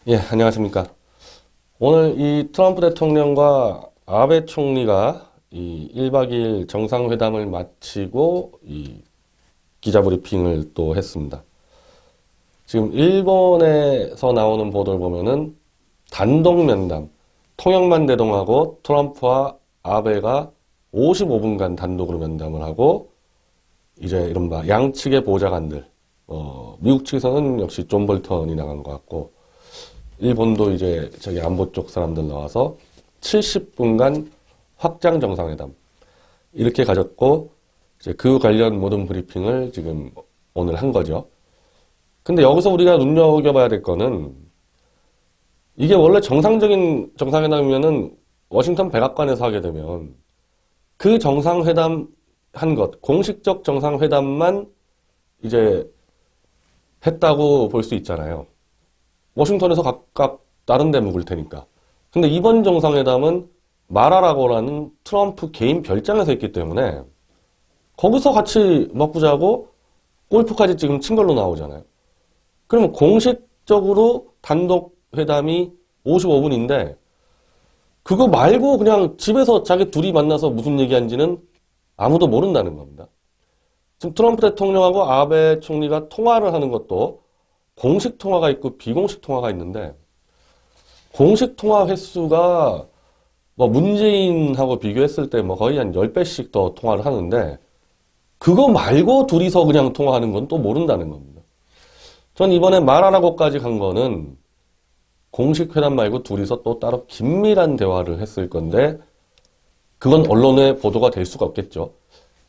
예, 안녕하십니까. 오늘 이 트럼프 대통령과 아베 총리가 이 1박 2일 정상회담을 마치고 이 기자 브리핑을 또 했습니다. 지금 일본에서 나오는 보도를 보면은 단독 면담, 통역만 대동하고 트럼프와 아베가 55분간 단독으로 면담을 하고 이제 이른바 양측의 보좌관들, 미국 측에서는 역시 존 볼턴이 나간 것 같고 일본도 이제 저기 안보 쪽 사람들 나와서 70분간 확장 정상회담 이렇게 가졌고 이제 그 관련 모든 브리핑을 지금 오늘 한 거죠. 근데 여기서 우리가 눈여겨봐야 될 거는 이게 원래 정상적인 정상회담이면은 워싱턴 백악관에서 하게 되면 그 정상회담 한 것, 공식적 정상회담만 이제 했다고 볼 수 있잖아요. 워싱턴에서 각각 다른 데 묵을 테니까. 근데 이번 정상회담은 마라라고라는 트럼프 개인 별장에서 했기 때문에 거기서 같이 먹고 자고 골프까지 지금 친 걸로 나오잖아요. 그러면 공식적으로 단독 회담이 55분인데 그거 말고 그냥 집에서 자기 둘이 만나서 무슨 얘기한지는 아무도 모른다는 겁니다. 지금 트럼프 대통령하고 아베 총리가 통화를 하는 것도 공식 통화가 있고 비공식 통화가 있는데 공식 통화 횟수가 뭐 문재인하고 비교했을 때 뭐 거의 한 10배씩 더 통화를 하는데 그거 말고 둘이서 그냥 통화하는 건 또 모른다는 겁니다. 전 이번에 말하라고까지 간 거는 공식 회담 말고 둘이서 또 따로 긴밀한 대화를 했을 건데 그건 언론에 보도가 될 수가 없겠죠.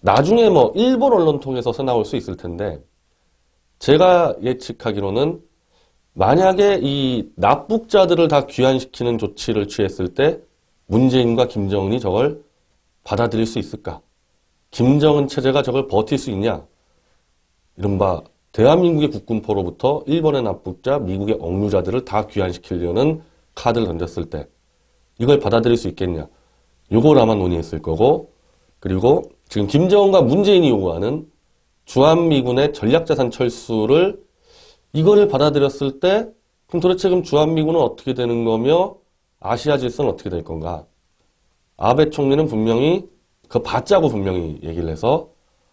나중에 뭐 일본 언론 통해서 나올 수 있을 텐데 제가 예측하기로는 만약에 이 납북자들을 다 귀환시키는 조치를 취했을 때 문재인과 김정은이 저걸 받아들일 수 있을까? 김정은 체제가 저걸 버틸 수 있냐? 이른바 대한민국의 국군포로부터 일본의 납북자, 미국의 억류자들을 다 귀환시키려는 카드를 던졌을 때 이걸 받아들일 수 있겠냐? 요걸 아마 논의했을 거고 그리고 지금 김정은과 문재인이 요구하는 주한미군의 전략자산 철수를 이거를 받아들였을 때 그럼 도대체 그럼 주한미군은 어떻게 되는 거며 아시아 질서는 어떻게 될 건가? 아베 총리는 분명히 그 받자고 분명히 얘기를 해서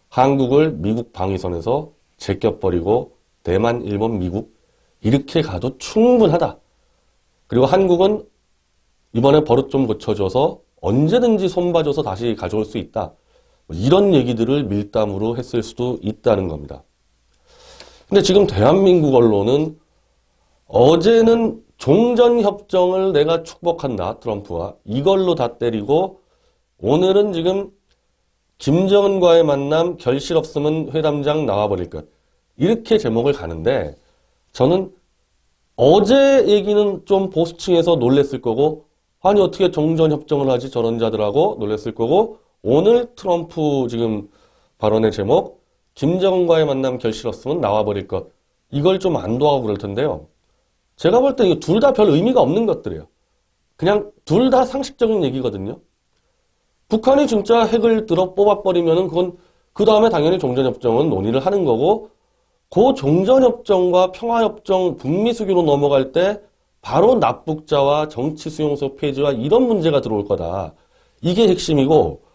한국을 미국 방위선에서 제껴버리고 대만, 일본, 미국 이렇게 가도 충분하다. 그리고 한국은 이번에 버릇 좀 고쳐줘서 언제든지 손봐줘서 다시 가져올 수 있다. 이런 얘기들을 밀담으로 했을 수도 있다는 겁니다. 근데 지금 대한민국 언론은 어제는 종전협정을 내가 축복한다, 트럼프와. 이걸로 다 때리고 오늘은 지금 김정은과의 만남 결실 없으면 회담장 나와버릴 것. 이렇게 제목을 가는데 저는 어제 얘기는 좀 보수층에서 놀랬을 거고 아니 어떻게 종전협정을 하지 저런 자들하고 놀랬을 거고 오늘 트럼프 지금 발언의 제목 김정은과의 만남 결실 없으면 나와버릴 것 이걸 좀 안도하고 그럴 텐데요. 제가 볼 때 이거 둘 다 별 의미가 없는 것들이에요. 그냥 둘 다 상식적인 얘기거든요. 북한이 진짜 핵을 들어 뽑아버리면은 그건 그 다음에 당연히 종전협정은 논의를 하는 거고 그 종전협정과 평화협정 북미 수교로 넘어갈 때 바로 납북자와 정치수용소 폐지와 이런 문제가 들어올 거다. 이게 핵심이고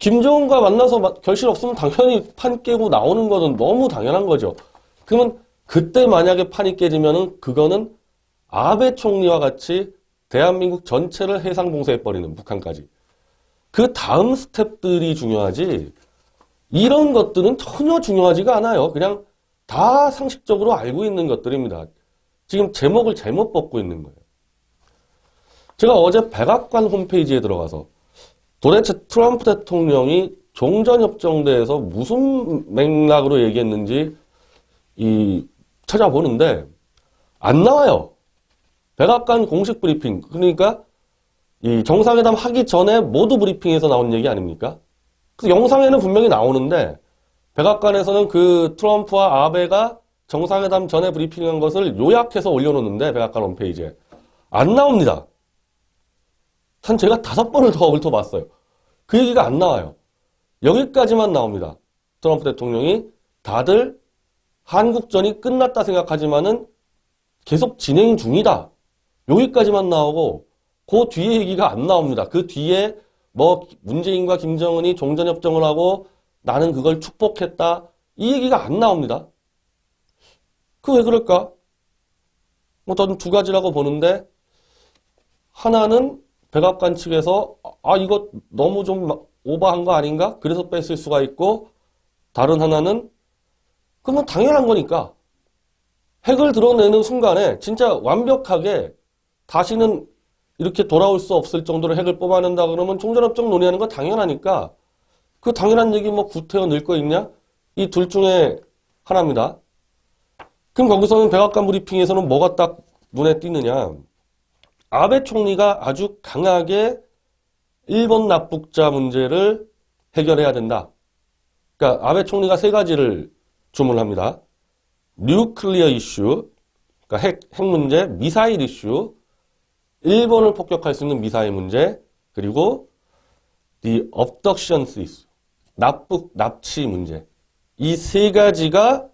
김정은과 만나서 결실 없으면 당연히 판 깨고 나오는 거는 너무 당연한 거죠. 그러면 그때 만약에 판이 깨지면은 그거는 아베 총리와 같이 대한민국 전체를 해상 봉쇄해버리는 북한까지. 그 다음 스텝들이 중요하지 이런 것들은 전혀 중요하지가 않아요. 그냥 다 상식적으로 알고 있는 것들입니다. 지금 제목을 잘못 뽑고 있는 거예요. 제가 어제 백악관 홈페이지에 들어가서 도대체 트럼프 대통령이 종전협정대에서 무슨 맥락으로 얘기했는지 찾아보는데 안 나와요. 백악관 공식 브리핑. 그러니까 이 정상회담 하기 전에 모두 브리핑에서 나온 얘기 아닙니까? 그래서 영상에는 분명히 나오는데 백악관에서는 그 트럼프와 아베가 정상회담 전에 브리핑한 것을 요약해서 올려놓는데 백악관 홈페이지에 안 나옵니다. 한 제가 5번을 더 훑어봤어요. 그 얘기가 안 나와요. 여기까지만 나옵니다. 트럼프 대통령이 다들 한국전이 끝났다 생각하지만은 계속 진행 중이다. 여기까지만 나오고 그 뒤에 얘기가 안 나옵니다. 그 뒤에 뭐 문재인과 김정은이 종전협정을 하고 나는 그걸 축복했다. 이 얘기가 안 나옵니다. 그 왜 그럴까? 뭐 저는 두 가지라고 보는데 하나는 백악관 측에서 이거 너무 좀 오버한 거 아닌가? 그래서 뺐을 수가 있고 다른 하나는 그러면 당연한 거니까 핵을 드러내는 순간에 진짜 완벽하게 다시는 이렇게 돌아올 수 없을 정도로 핵을 뽑아낸다 그러면 종전협정 논의하는 거 당연하니까 그 당연한 얘기 뭐 구태여 넣을 거 있냐? 이 둘 중에 하나입니다. 그럼 거기서는 백악관 브리핑에서는 뭐가 딱 눈에 띄느냐? 아베 총리가 아주 강하게 일본 납북자 문제를 해결해야 된다. 그러니까 아베 총리가 세 가지를 주문합니다. 뉴클리어 이슈, 그러니까 핵 문제, 미사일 이슈, 일본을 폭격할 수 있는 미사일 문제, 그리고 the abductions issue, 납치 문제. 이 세 가지가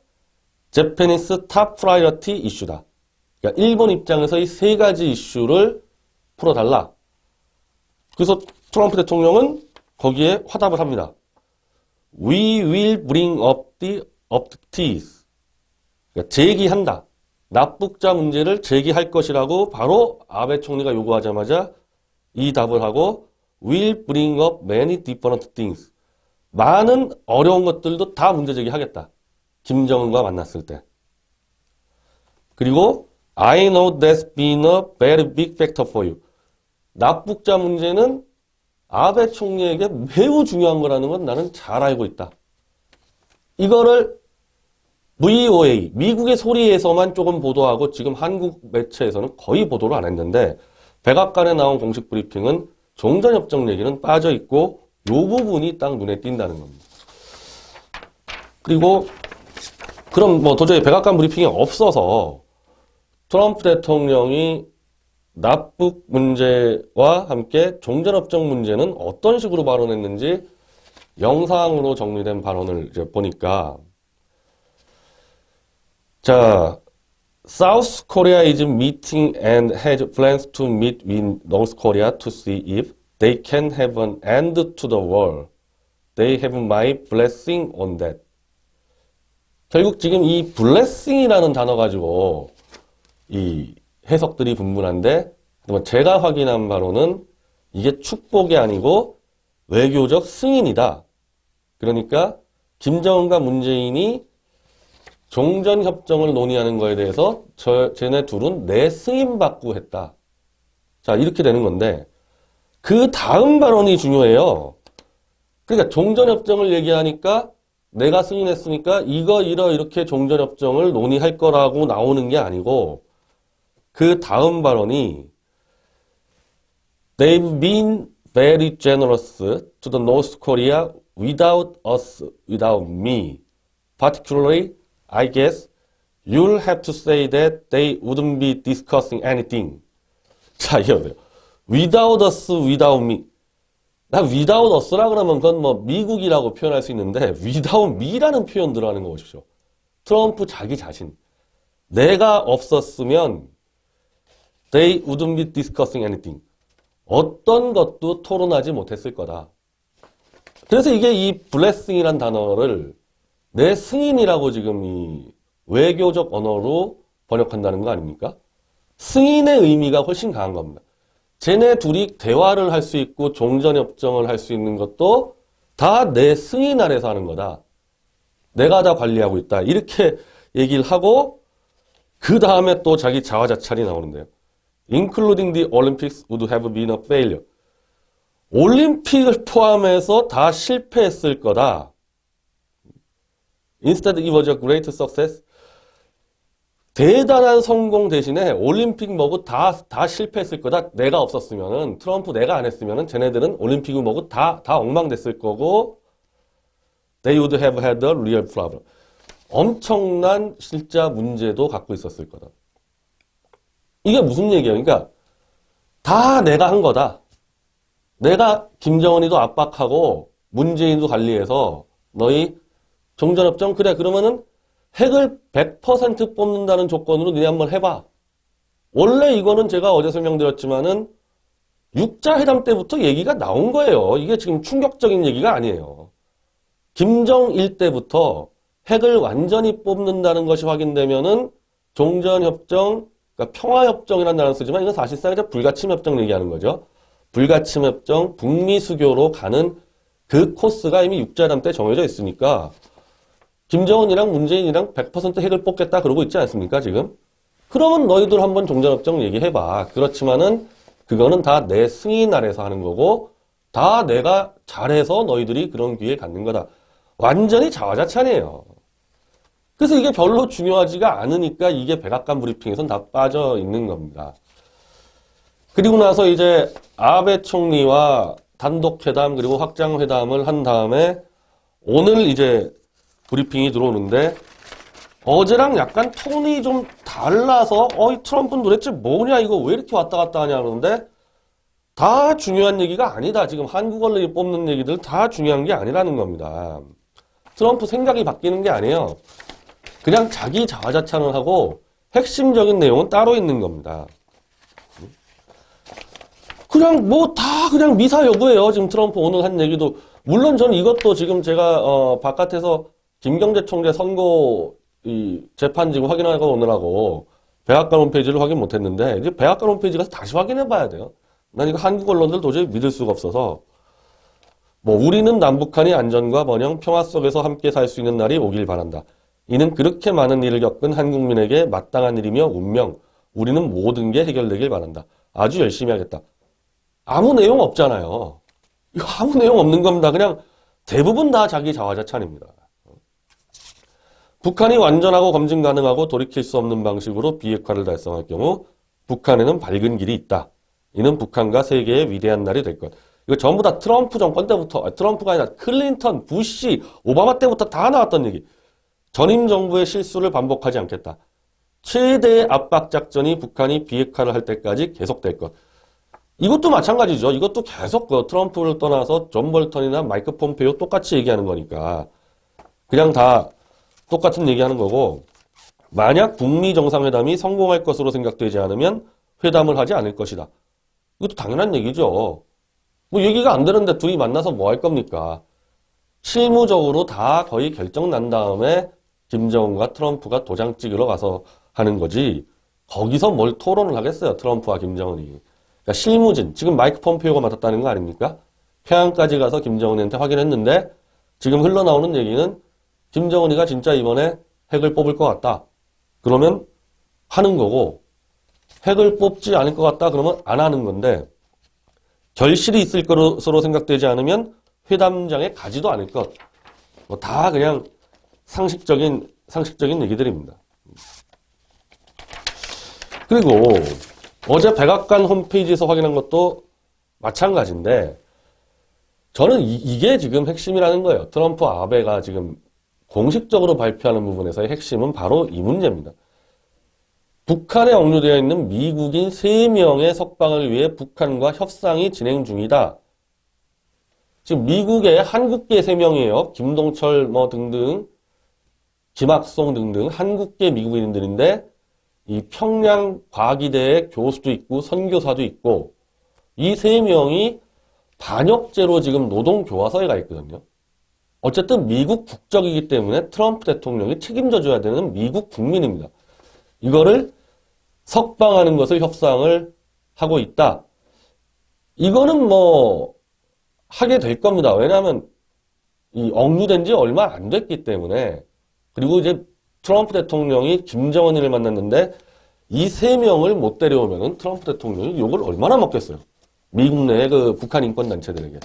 Japanese top priority 이슈다. 그러니까 일본 입장에서 이 세 가지 이슈를 풀어달라. 그래서 트럼프 대통령은 거기에 화답을 합니다. We will bring up the abductees. 그러니까 제기한다. 납북자 문제를 제기할 것이라고 바로 아베 총리가 요구하자마자 이 답을 하고 will bring up many different things. 많은 어려운 것들도 다 문제 제기하겠다. 김정은과 만났을 때. 그리고 I know that's been a very big factor for you. 납북자 문제는 아베 총리에게 매우 중요한 거라는 건 나는 잘 알고 있다. 이거를 VOA, 미국의 소리에서만 조금 보도하고 지금 한국 매체에서는 거의 보도를 안 했는데 백악관에 나온 공식 브리핑은 종전협정 얘기는 빠져 있고 이 부분이 딱 눈에 띈다는 겁니다. 그리고 그럼 뭐 도저히 백악관 브리핑이 없어서 트럼프 대통령이 납북 문제와 함께 종전협정 문제는 어떤 식으로 발언했는지 영상으로 정리된 발언을 이제 보니까 자, South Korea is meeting and has plans to meet with North Korea to see if they can have an end to the war. They have my blessing on that. 결국 지금 이 blessing이라는 단어 가지고 이 해석들이 분분한데 제가 확인한 바로는 이게 축복이 아니고 외교적 승인이다. 그러니까 김정은과 문재인이 종전협정을 논의하는 거에 대해서 쟤네 둘은 내 승인받고 했다. 자, 이렇게 되는 건데 그 다음 발언이 중요해요. 그러니까 종전협정을 얘기하니까 내가 승인했으니까 이렇게 종전협정을 논의할 거라고 나오는 게 아니고 그 다음 발언이 They've been very generous to the North Korea without us, without me. Particularly, I guess you'll have to say that they wouldn't be discussing anything. 자, 이게 어때요? Without us, without me. 나 without us라 그러면 그건 뭐 미국이라고 표현할 수 있는데 without me라는 표현 들어가는 거 보십시오. 트럼프 자기 자신. 내가 없었으면 they wouldn't be discussing anything. 어떤 것도 토론하지 못했을 거다. 그래서 이게 이 blessing이란 단어를 내 승인이라고 지금 이 외교적 언어로 번역한다는 거 아닙니까? 승인의 의미가 훨씬 강한 겁니다. 쟤네 둘이 대화를 할 수 있고 종전협정을 할 수 있는 것도 다 내 승인 아래서 하는 거다. 내가 다 관리하고 있다. 이렇게 얘기를 하고 그 다음에 또 자기 자화자찬이 나오는데요. Including the Olympics would have been a failure. 올림픽을 포함해서 다 실패했을 거다. Instead, it was a great success. 대단한 성공 대신에 올림픽 뭐고 다 실패했을 거다. 내가 없었으면은, 트럼프 내가 안 했으면은, 쟤네들은 올림픽을 뭐고 다 엉망됐을 거고, they would have had a real problem. 엄청난 실자 문제도 갖고 있었을 거다. 이게 무슨 얘기예요? 그러니까, 다 내가 한 거다. 내가 김정은이도 압박하고, 문재인도 관리해서, 너희 종전협정, 그래, 그러면은 핵을 100% 뽑는다는 조건으로 니네 한번 해봐. 원래 이거는 제가 어제 설명드렸지만은 육자회담 때부터 얘기가 나온 거예요. 이게 지금 충격적인 얘기가 아니에요. 김정일 때부터 핵을 완전히 뽑는다는 것이 확인되면은 종전협정, 그러니까 평화협정이라는 단어를 쓰지만 이건 사실상 이제 불가침협정 얘기하는 거죠. 불가침협정, 북미수교로 가는 그 코스가 이미 육자회담 때 정해져 있으니까 김정은이랑 문재인이랑 100% 핵을 뽑겠다 그러고 있지 않습니까, 지금? 그러면 너희들 한번 종전협정 얘기해봐. 그렇지만은 그거는 다 내 승인 아래서 하는 거고 다 내가 잘해서 너희들이 그런 기회를 갖는 거다. 완전히 자화자찬이에요. 그래서 이게 별로 중요하지가 않으니까 이게 백악관 브리핑에선 다 빠져 있는 겁니다. 그리고 나서 이제 아베 총리와 단독회담 그리고 확장회담을 한 다음에 오늘 이제 브리핑이 들어오는데 어제랑 약간 톤이 좀 달라서 이 트럼프는 도대체 뭐냐 이거 왜 이렇게 왔다 갔다 하냐 그러는데 다 중요한 얘기가 아니다. 지금 한국 언론이 뽑는 얘기들 다 중요한 게 아니라는 겁니다. 트럼프 생각이 바뀌는 게 아니에요. 그냥 자기 자화자찬을 하고 핵심적인 내용은 따로 있는 겁니다. 그냥 뭐 다 그냥 미사 여구예요. 지금 트럼프 오늘 한 얘기도 물론 저는 이것도 지금 제가 바깥에서 김경재 총재 선고 이 재판지고 확인하고 오느라고 백악관 홈페이지를 확인 못했는데 이제 백악관 홈페이지 가서 다시 확인해봐야 돼요. 난 이거 한국 언론들 도저히 믿을 수가 없어서 뭐 우리는 남북한이 안전과 번영, 평화 속에서 함께 살 수 있는 날이 오길 바란다. 이는 그렇게 많은 일을 겪은 한국민에게 마땅한 일이며 운명. 우리는 모든 게 해결되길 바란다. 아주 열심히 하겠다. 아무 내용 없잖아요. 이거 아무 내용 없는 겁니다. 그냥 대부분 다 자기 자화자찬입니다. 북한이 완전하고 검증 가능하고 돌이킬 수 없는 방식으로 비핵화를 달성할 경우 북한에는 밝은 길이 있다. 이는 북한과 세계의 위대한 날이 될 것. 이거 전부 다 트럼프 정권 때부터, 트럼프가 아니라 클린턴, 부시, 오바마 때부터 다 나왔던 얘기. 전임 정부의 실수를 반복하지 않겠다. 최대의 압박 작전이 북한이 비핵화를 할 때까지 계속될 것. 이것도 마찬가지죠. 이것도 계속 트럼프를 떠나서 존 볼턴이나 마이크 폼페이오 똑같이 얘기하는 거니까 그냥 다 똑같은 얘기하는 거고 만약 북미 정상회담이 성공할 것으로 생각되지 않으면 회담을 하지 않을 것이다. 이것도 당연한 얘기죠. 뭐 얘기가 안 되는데 둘이 만나서 뭐 할 겁니까? 실무적으로 다 거의 결정 난 다음에 김정은과 트럼프가 도장 찍으러 가서 하는 거지 거기서 뭘 토론을 하겠어요. 트럼프와 김정은이. 그러니까 실무진. 지금 마이크 폼페이오가 맡았다는 거 아닙니까? 평양까지 가서 김정은한테 확인했는데 지금 흘러나오는 얘기는 김정은이가 진짜 이번에 핵을 뽑을 것 같다. 그러면 하는 거고 핵을 뽑지 않을 것 같다. 그러면 안 하는 건데 결실이 있을 것으로 생각되지 않으면 회담장에 가지도 않을 것. 뭐 다 그냥 상식적인 얘기들입니다. 그리고 어제 백악관 홈페이지에서 확인한 것도 마찬가지인데 저는 이게 지금 핵심이라는 거예요. 트럼프 아베가 지금 공식적으로 발표하는 부분에서의 핵심은 바로 이 문제입니다. 북한에 억류되어 있는 미국인 3명의 석방을 위해 북한과 협상이 진행 중이다. 지금 미국의 한국계 3명이에요. 김동철 뭐 등등, 김학송 등등 한국계 미국인들인데 이 평양 과기대의 교수도 있고 선교사도 있고 이 3명이 반역죄로 지금 노동교화소에 가 있거든요. 어쨌든 미국 국적이기 때문에 트럼프 대통령이 책임져 줘야 되는 미국 국민입니다. 이거를 석방하는 것을 협상을 하고 있다. 이거는 뭐 하게 될 겁니다. 왜냐하면 이 억류된 지 얼마 안 됐기 때문에 그리고 이제 트럼프 대통령이 김정은이를 만났는데 이 3명을 못 데려오면은 트럼프 대통령이 욕을 얼마나 먹겠어요. 미국 내 그 북한 인권단체들에게.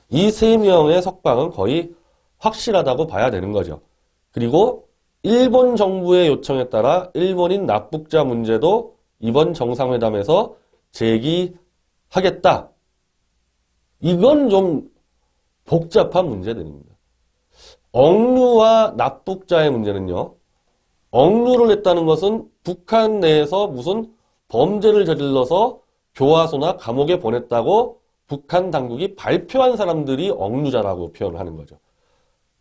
이 3명의 석방은 거의 확실하다고 봐야 되는 거죠. 그리고 일본 정부의 요청에 따라 일본인 납북자 문제도 이번 정상회담에서 제기하겠다. 이건 좀 복잡한 문제들입니다. 억류와 납북자의 문제는요. 억류를 했다는 것은 북한 내에서 무슨 범죄를 저질러서 교화소나 감옥에 보냈다고 북한 당국이 발표한 사람들이 억류자라고 표현을 하는 거죠.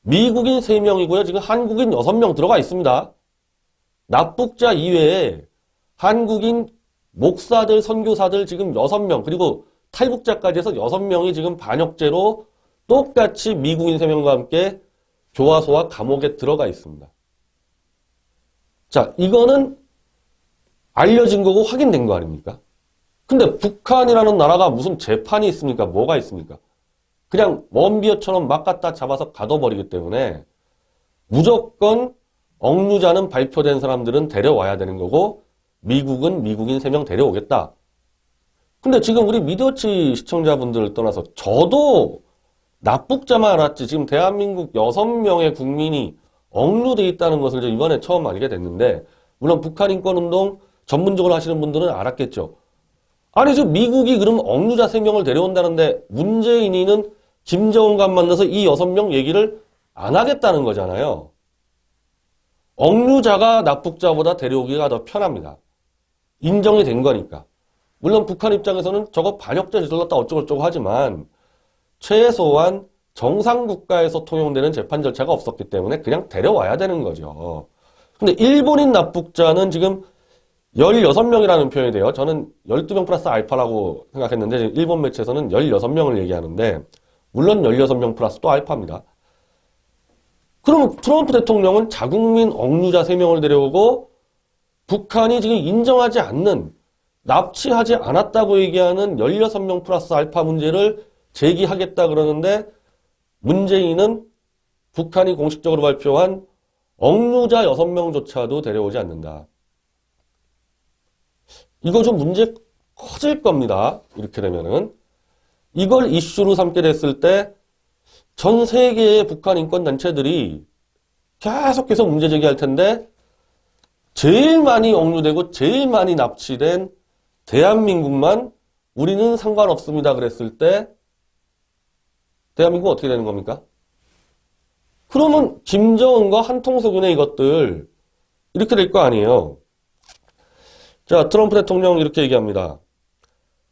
미국인 3명이고요. 지금 한국인 6명 들어가 있습니다. 납북자 이외에 한국인 목사들, 선교사들 지금 6명, 그리고 탈북자까지 해서 6명이 지금 반역죄로 똑같이 미국인 3명과 함께 교화소와 감옥에 들어가 있습니다. 자, 이거는 알려진 거고 확인된 거 아닙니까? 근데 북한이라는 나라가 무슨 재판이 있습니까? 뭐가 있습니까? 그냥 먼비어처럼 막 갖다 잡아서 가둬버리기 때문에 무조건 억류자는 발표된 사람들은 데려와야 되는 거고 미국은 미국인 3명 데려오겠다. 근데 지금 우리 미디어치 시청자분들을 떠나서 저도 납북자만 알았지 지금 대한민국 6명의 국민이 억류돼 있다는 것을 이번에 처음 알게 됐는데 물론 북한 인권운동 전문적으로 하시는 분들은 알았겠죠. 아니 지금 미국이 그럼 억류자 3명을 데려온다는데 문재인이는 김정은과 만나서 이 6명 얘기를 안 하겠다는 거잖아요. 억류자가 납북자보다 데려오기가 더 편합니다. 인정이 된 거니까. 물론 북한 입장에서는 저거 반역죄 저질렀다 어쩌고저쩌고 하지만 최소한 정상국가에서 통용되는 재판 절차가 없었기 때문에 그냥 데려와야 되는 거죠. 근데 일본인 납북자는 지금 16명이라는 표현이 돼요. 저는 12명 플러스 알파라고 생각했는데 일본 매체에서는 16명을 얘기하는데 물론 16명 플러스 또 알파입니다. 그럼 트럼프 대통령은 자국민 억류자 3명을 데려오고 북한이 지금 인정하지 않는 납치하지 않았다고 얘기하는 16명 플러스 알파 문제를 제기하겠다 그러는데 문재인은 북한이 공식적으로 발표한 억류자 6명조차도 데려오지 않는다. 이거 좀 문제 커질 겁니다. 이렇게 되면은. 이걸 이슈로 삼게 됐을 때 전 세계의 북한 인권단체들이 계속해서 문제 제기할 텐데 제일 많이 억류되고 제일 많이 납치된 대한민국만 우리는 상관없습니다 그랬을 때 대한민국은 어떻게 되는 겁니까? 그러면 김정은과 한통속이네 이것들 이렇게 될 거 아니에요. 자, 트럼프 대통령 이렇게 얘기합니다.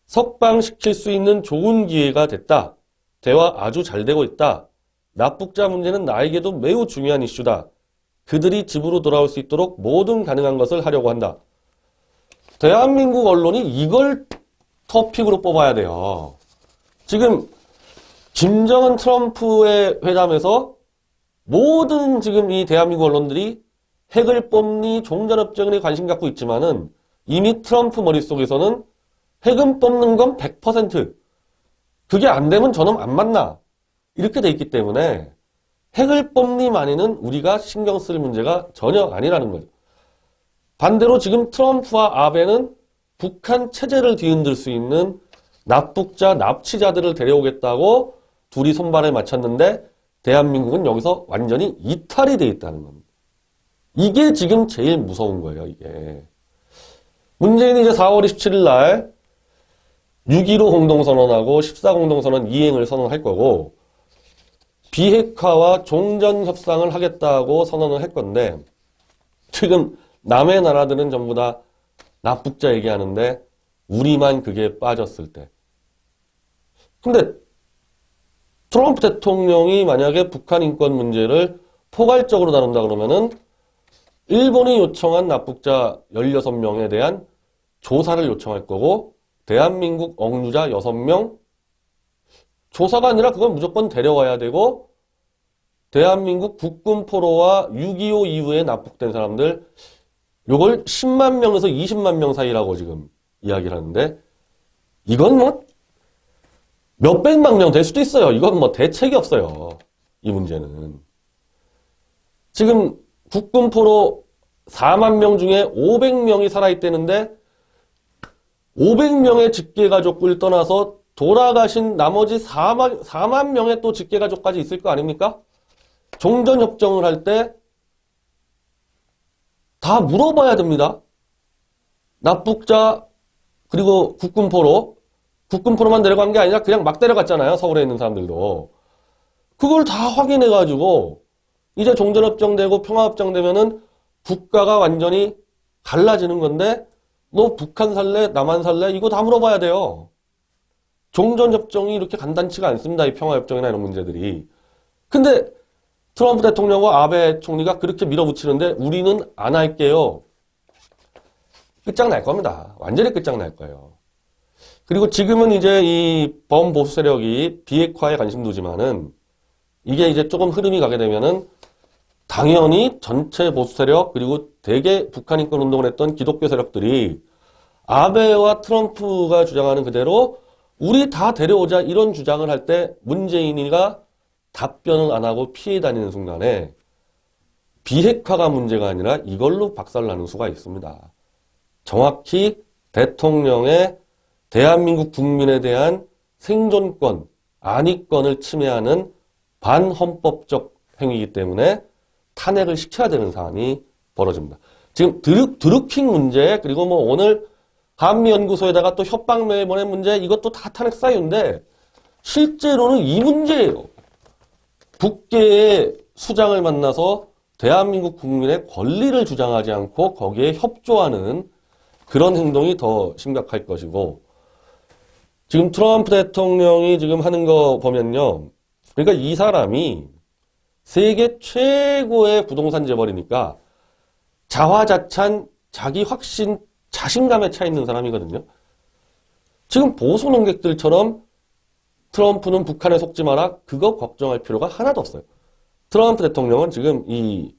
석방시킬 수 있는 좋은 기회가 됐다. 대화 아주 잘 되고 있다. 납북자 문제는 나에게도 매우 중요한 이슈다. 그들이 집으로 돌아올 수 있도록 모든 가능한 것을 하려고 한다. 대한민국 언론이 이걸 토픽으로 뽑아야 돼요. 지금 김정은 트럼프의 회담에서 모든 지금 이 대한민국 언론들이 핵을 뽑니 종전협정에 관심 갖고 있지만은 이미 트럼프 머릿속에서는 핵은 뽑는 건 100%. 그게 안 되면 저놈 안 만나. 이렇게 돼 있기 때문에 핵을 뽑니 마니는 우리가 신경 쓸 문제가 전혀 아니라는 거죠. 반대로 지금 트럼프와 아베는 북한 체제를 뒤흔들 수 있는 납북자, 납치자들을 데려오겠다고 둘이 손발을 맞췄는데 대한민국은 여기서 완전히 이탈이 돼 있다는 겁니다. 이게 지금 제일 무서운 거예요, 이게. 문재인이 이제 4월 27일 날 6.15 공동선언하고 14 공동선언 이행을 선언할 거고 비핵화와 종전협상을 하겠다고 선언을 할 건데 지금 남의 나라들은 전부 다 납북자 얘기하는데 우리만 그게 빠졌을 때. 근데 트럼프 대통령이 만약에 북한 인권 문제를 포괄적으로 다룬다 그러면은 일본이 요청한 납북자 16명에 대한 조사를 요청할 거고 대한민국 억류자 6명 조사가 아니라 그건 무조건 데려와야 되고 대한민국 국군 포로와 6.25 이후에 납북된 사람들 요걸 10만 명에서 20만 명 사이라고 지금 이야기를 하는데 이건 뭐 몇백만 명 될 수도 있어요. 이건 뭐 대책이 없어요. 이 문제는. 지금 국군 포로 4만 명 중에 500명이 살아있다는데 500명의 직계가족을 떠나서 돌아가신 나머지 4만 명의 또 직계가족까지 있을 거 아닙니까? 종전협정을 할 때 다 물어봐야 됩니다. 납북자 그리고 국군포로만 데려간 게 아니라 그냥 막 데려갔잖아요. 서울에 있는 사람들도. 그걸 다 확인해가지고 이제 종전협정 되고 평화협정 되면은 국가가 완전히 갈라지는 건데 너 북한 살래? 남한 살래? 이거 다 물어봐야 돼요. 종전협정이 이렇게 간단치가 않습니다. 이 평화협정이나 이런 문제들이. 근데 트럼프 대통령과 아베 총리가 그렇게 밀어붙이는데 우리는 안 할게요. 끝장날 겁니다. 완전히 끝장날 거예요. 그리고 지금은 이제 이 범보수 세력이 비핵화에 관심 두지만은 이게 이제 조금 흐름이 가게 되면은 당연히 전체 보수 세력 그리고 대개 북한 인권 운동을 했던 기독교 세력들이 아베와 트럼프가 주장하는 그대로 우리 다 데려오자 이런 주장을 할 때 문재인이가 답변을 안 하고 피해 다니는 순간에 비핵화가 문제가 아니라 이걸로 박살나는 수가 있습니다. 정확히 대통령의 대한민국 국민에 대한 생존권, 안위권을 침해하는 반헌법적 행위이기 때문에 탄핵을 시켜야 되는 상황이 벌어집니다. 지금 드루킹 문제 그리고 뭐 오늘 한미연구소에다가 또 협박메일 보낸 문제 이것도 다 탄핵 사유인데 실제로는 이 문제예요. 북계의 수장을 만나서 대한민국 국민의 권리를 주장하지 않고 거기에 협조하는 그런 행동이 더 심각할 것이고 지금 트럼프 대통령이 지금 하는 거 보면요. 그러니까 이 사람이 세계 최고의 부동산 재벌이니까 자화자찬 자기 확신 자신감에 차 있는 사람이거든요. 지금 보수 농객들처럼 트럼프는 북한에 속지 마라 그거 걱정할 필요가 하나도 없어요. 트럼프 대통령은 지금 이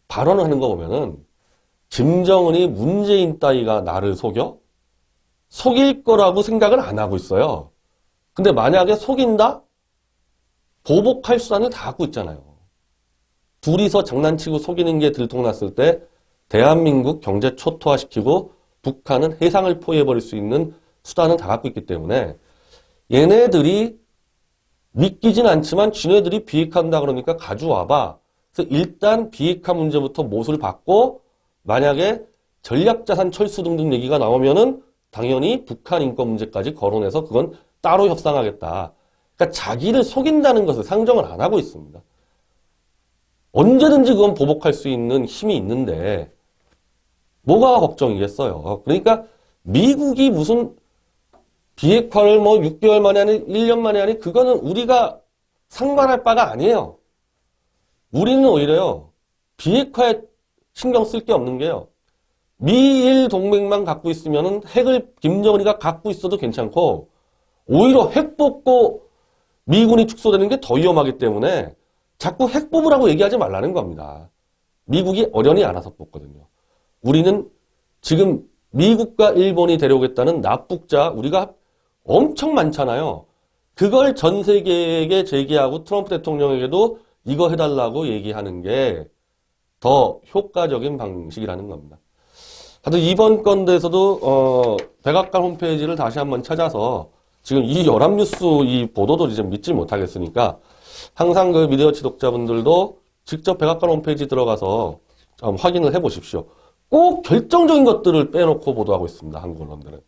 발언을 하는 거 보면은 김정은이 문재인 따위가 나를 속여? 속일 거라고 생각을 안 하고 있어요. 근데 만약에 속인다? 보복할 수단을 다 갖고 있잖아요. 둘이서 장난치고 속이는 게 들통났을 때 대한민국 경제 초토화시키고 북한은 해상을 포위해버릴 수 있는 수단은 다 갖고 있기 때문에 얘네들이 믿기진 않지만 지네들이 비핵화한다 그러니까 가져와봐. 그래서 일단 비핵화 문제부터 못을 받고 만약에 전략자산 철수 등등 얘기가 나오면은 당연히 북한 인권 문제까지 거론해서 그건 따로 협상하겠다. 그러니까 자기를 속인다는 것을 상정을 안 하고 있습니다. 언제든지 그건 보복할 수 있는 힘이 있는데 뭐가 걱정이겠어요. 그러니까 미국이 무슨 비핵화를 뭐 6개월 만에 하니 1년 만에 하니 그거는 우리가 상관할 바가 아니에요. 우리는 오히려요. 비핵화에 신경 쓸 게 없는 게요. 미일 동맹만 갖고 있으면은 핵을 김정은이가 갖고 있어도 괜찮고 오히려 핵 뽑고 미군이 축소되는 게 더 위험하기 때문에 자꾸 핵 뽑으라고 얘기하지 말라는 겁니다. 미국이 어련히 알아서 뽑거든요. 우리는 지금 미국과 일본이 데려오겠다는 납북자 우리가 엄청 많잖아요. 그걸 전 세계에게 제기하고 트럼프 대통령에게도 이거 해달라고 얘기하는 게 더 효과적인 방식이라는 겁니다. 하여튼 이번 건대에서도 백악관 홈페이지를 다시 한번 찾아서 지금 이 연합뉴스 이 보도도 이제 믿지 못하겠으니까 항상 그 미디어 지독자분들도 직접 백악관 홈페이지 들어가서 확인을 해보십시오. 꼭 결정적인 것들을 빼놓고 보도하고 있습니다. 한국 언론들은.